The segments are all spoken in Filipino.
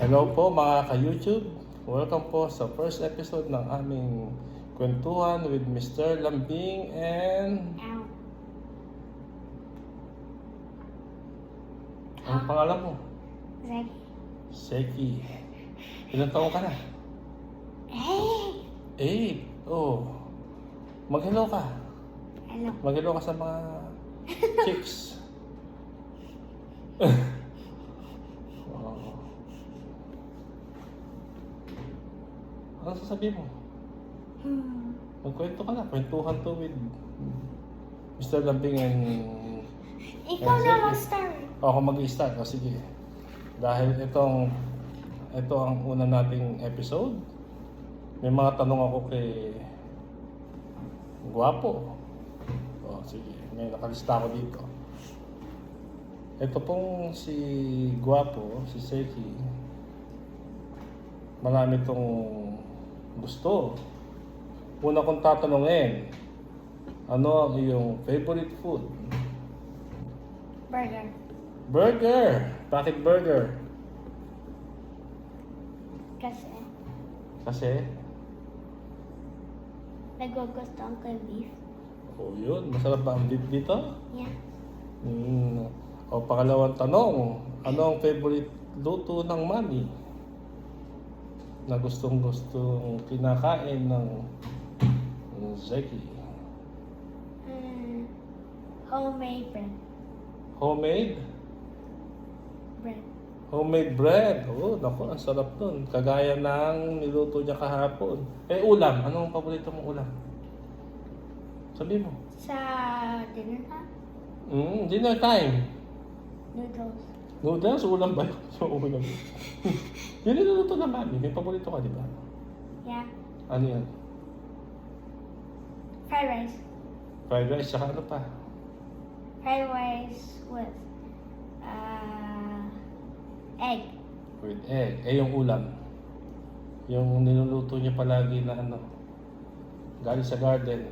Hello po mga ka-YouTube. Welcome po sa first episode ng aming kwentuhan with Mr. Lambing and... Ow. Anong pangalan mo? Zach. Seki. Ilang taon ka na? Hey! 8. Oh. Mag-hello ka. Hello. Mag-hello ka sa mga chicks. Oh. Ano sasabihin mo? Magkwento ka na. Kwentuhan to with Mr. Lambing and... Ikaw Zach. na mag-start. Ako mag-i-start. O sige. Dahil ito ang una nating episode. May mga tanong ako kay Guwapo. O sige. May nakalista ako dito. Ito pong si Guwapo, si Seki. Marami itong gusto. Una kong tatanungin, ano ang iyong favorite food? Burger. Burger! Bakit burger? Kasi Kasi? nagugustuhan ko yung beef. Oh, yun. Masarap ba ang beef dito? Yeah. O, pangalawang tanong. Ano ang favorite luto ng mami? Na gustong-gustong kinakain ng Zeki. Homemade bread. Homemade? Bread. Homemade bread. Oh, naku, ang sarap nun. Kagaya ng niluto niya kahapon. Ulam. Anong paborito mong ulam? Sabi mo. Sa dinner time, Dinner time. noodles. Noodles, ulam ba yun? So, ulam. Yun yung niluto ng mami. May paborito ka, di ba? Yeah. Ano yan? Fried rice. Fried rice, saka ano pa? Fried rice with egg. With egg. Yung ulam. Yung niluluto niya palagi na ano, galing sa garden.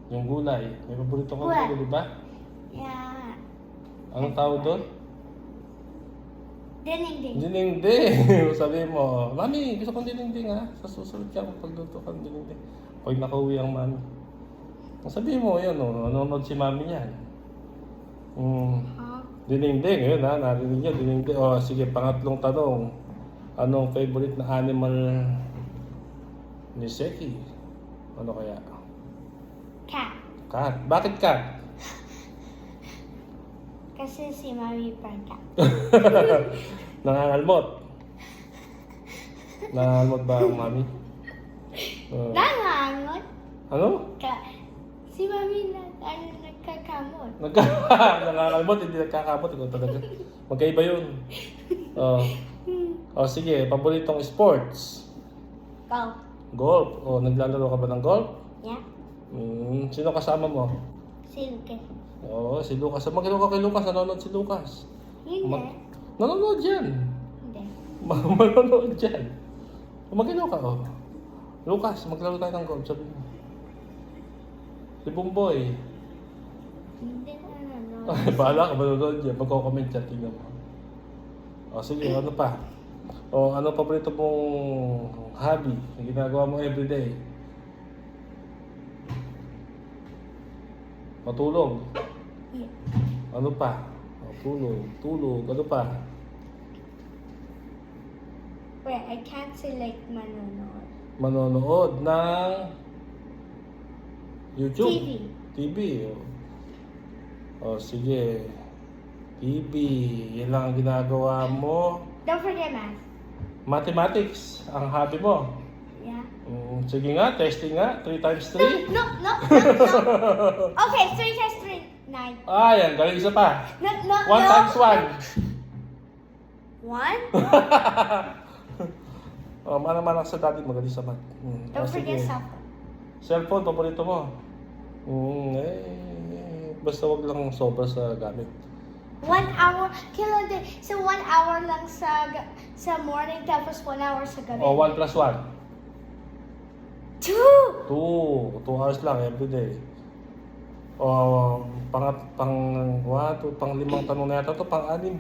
Yung gulay. May paborito kang Gulay. gulay, di ba? Yeah. Anong tawag doon? Dinding. Dinengdeng. Sabi mo, Mami, gusto kong dinengdeng ha. Sa susunod ka kung pagluto kang dinengdeng. Pag nakauwi ang mami. Sabi mo, yan o, nanonood si mami niyan. Dinengdeng, yun ha, narinig niya, dinengdeng. O, sige, pangatlong tanong. Anong favorite na animal ni Seki? Ano kaya? Cat. Cat. Bakit cat? Kasi si Mami parang cat. Nangangalmot. Nangangalmot ba ang mami? Nangangot. Ano? Si Mami nagkakamot. Nangangalmot, hindi nagkakamot. Ikaw talaga. Magkaiba yun. Sige, paboritong sports. Go. Golf. Naglalaro ka ba ng golf? Yeah. Sino kasama mo? Si Lucas. Si Lucas. Magkano ka kay Lucas? Nanonood si Lucas. Hindi. Nanonood yan. Hindi. Manonood yan. Magkano ka, Lucas, maglaro tayo ng golf. Sabi mo. Si Bumboy. Hindi na ano. Ay, bahala ka, manonood yan. Magko-comment yan, tingnan mo. Sige, ano pa? Ano paborito mong hobby na ginagawa mo everyday? Matulog. Yeah. Ano pa? Tulog. Ano pa? Wait, I can't say like manonood. Manonood ng YouTube. TV. Sige. TV. Yan lang ang ginagawa mo. Don't forget math. Mathematics, ang hobby mo. Yeah. Sige nga, testing nga. 3 times 3. No. Okay, 3 times 3, 9. Yan. Galing isa pa. No. 1 times 1. 1? Manang sa daddy, magaling sa math. Don't forget sige. cellphone. Cellphone, paborito mo? Basta wag lang sobra sa gamit. 1 hour, so 1 hour lang sa morning, tapos 1 hour sa gabi. 1 plus 1. 2! 2 hours lang every day. O, pang 1, 2, pang 5 tanong na yata to, pang 6.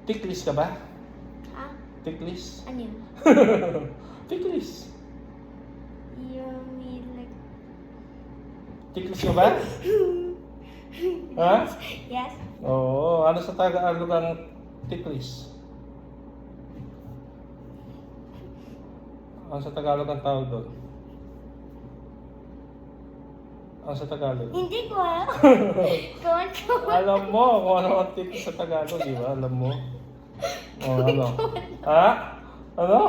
Ticklish ka ba? Ha? Ticklish? Ano yun? Ticklish. You mean like... Ticklish ka ba? Ha? Yes. Oo, ano sa Tagalog ang ticklish? Ano sa Tagalog ang tawag doon? Ano sa Tagalog? Hindi ko alam. Go on. Alam mo kung ano ang ticklish sa Tagalog, di ba? Alam mo? O, ano? Ha? Ano?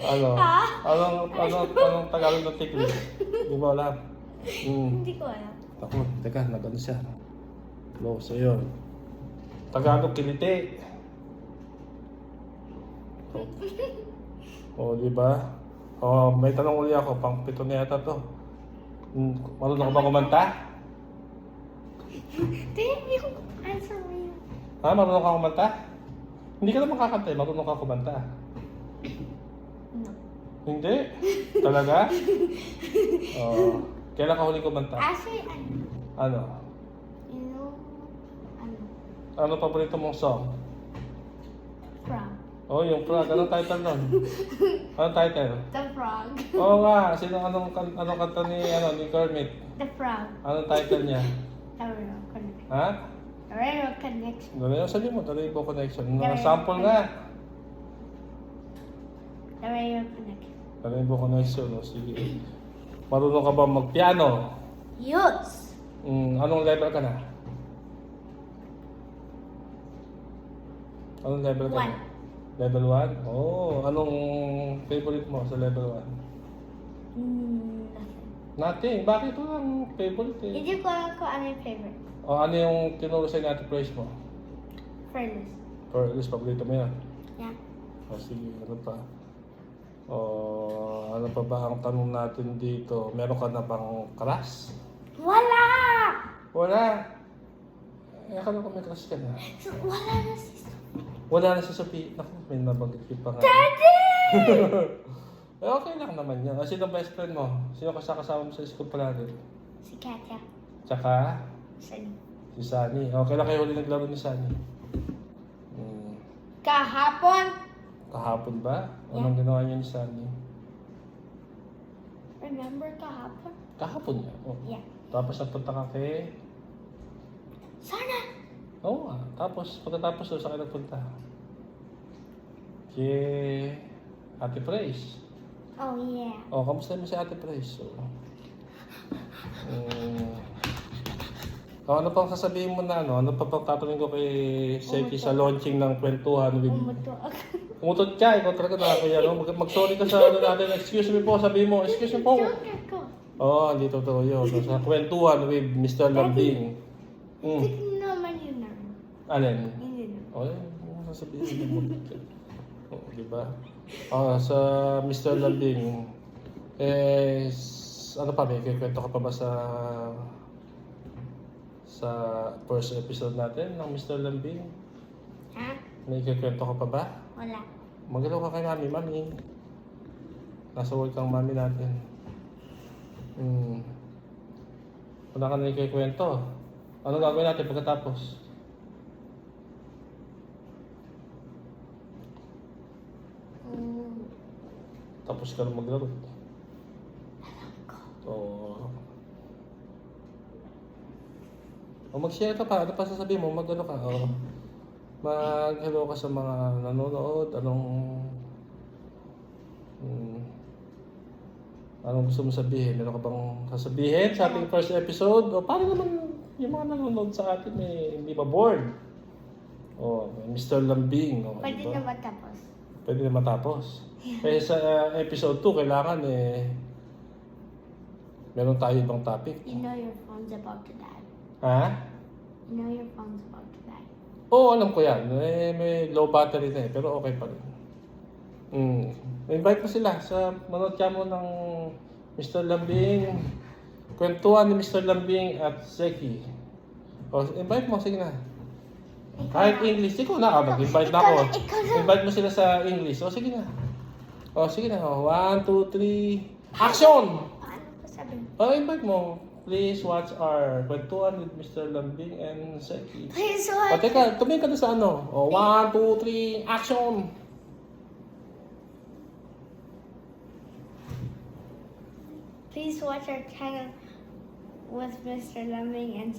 Ano? Ha? Anong Tagalog ng ticklish? Di ba alam? Hindi ko alam. Ako, teka, nag-ano siya. Low, so yun. Tagalog, kiliti. O, di ba? O, may tanong uli ako, pang 7 na yata to. Marunong ka ba kumanta? Tingnan yung answer mo yun. Ha? Marunong ka kumanta? Hindi ka naman kakanta eh, marunong ka kumanta. No. Hindi? Talaga? O, kailan ka huling kumanta? Actually, Ano? you know, Ano paborito mong song? frog. Oh, yung frog. Anong title nun? Anong title? The frog. Oo nga, anong kanta ni Kermit? The frog. Anong title niya? The railroad connection. Ha? The railroad connection. Sabi mo, The Rainbow Connection. The Sample Rainbow nga. The railroad connection. The Rainbow Connection. O, sige. Marunong ka ba mag-piano? Yes. Anong level ka na? Anong level ka na? 1. Level 1? Oh, anong favorite mo sa level 1? Nothing. Nothing. Bakit ito ang favorite eh? Hindi ko alam kung ano yung favorite. O, ano yung tinuro sa Ate Praise mo? Furnace. Or at least paborito mo yan? Yeah. O sige, ano pa? O, ano pa ba ang tanong natin dito? Meron ka na bang crush? Wala! Wala. Eh, akala ko may crush ka na. So, wala na si Wala na si Sophie. Naku, may nabanggit pa nga. Daddy! Eh, okay lang naman yan. O, sino ang best friend mo? Sino kasama mo sa school palagi? Si Katya. Tsaka, Sunny. si Sunny. O, kailan kayo huli naglaro ni Sunny? Kahapon. Kahapon ba? Anong ginawa niyo ni Sunny? Remember kahapon? Kahapon niya. Oh. Yeah. Tapos napunta ka kay... Sana. Oo nga. Tapos, pagkatapos doon, saan ka nagpunta? Kay Ate Praise. Oh, yeah. O, kamusta mo si Ate Praise? So, ano pang sasabihin mo na ano? Ano pa pang tatanungin ko kay Seki sa launching ng kwentuhan with... Umuto ako. Umutot ka, ikaw talaga nakakaya, no? Mag-sorry ka sa ano natin. Excuse me po, sabihin mo. Excuse me po. Joke ako. Oo, hindi totoo yun. Sa kwentuhan with Mr. Lambing. Hindi naman yun na. Alin? Hindi na. O, yung sasabihin mo. Oo, diba? Sa Mr. Lambing, ano pa, may kikwento ka pa ba sa first episode natin ng Mr. Lambing? Ha? May kikwento ka pa ba? Wala. Magalaw ka kay mami. Nasa work ang mami natin. Wala ka na ikikwento. Ano gagawin natin pagkatapos? Tapos ka na maglaro. O mag-share ka pa. Ano pa sasabihin mo? Mag-ano ka? Mag-hello ka sa mga nanonood. Anong gusto mo sabihin? Meron ka bang sasabihin sa ating first episode? O paano naman yung mga nanonood sa atin hindi ba bored? O, Mr. Lambing. O, Pwede diba? na matapos. Pwede na matapos. Eh sa episode 2, kailangan meron tayo ibang topic. You know your phone's about to die. Ha? You know your phone's about to die. Oo, alam ko yan. May low battery na pero okay pa rin. Invite mo sila sa manood ka mo ng Mr. Lambing. Kwentuhan ni Mr. Lambing at Seki. O, invite mo, sige na. Kahit English, ikaw na. Mag-invite na ako. Invite mo sila sa English. O, sige na. O, sige na. 1, 2, 3. Action! Ano pa sabihin? O, invite mo. please watch our kwentuhan with Mr. Lambing and Zeki. Please O, watch. teka, tumingin ka doon sa ano. O, 1, 2, 3, action! Please watch our channel with Mr. Lemming and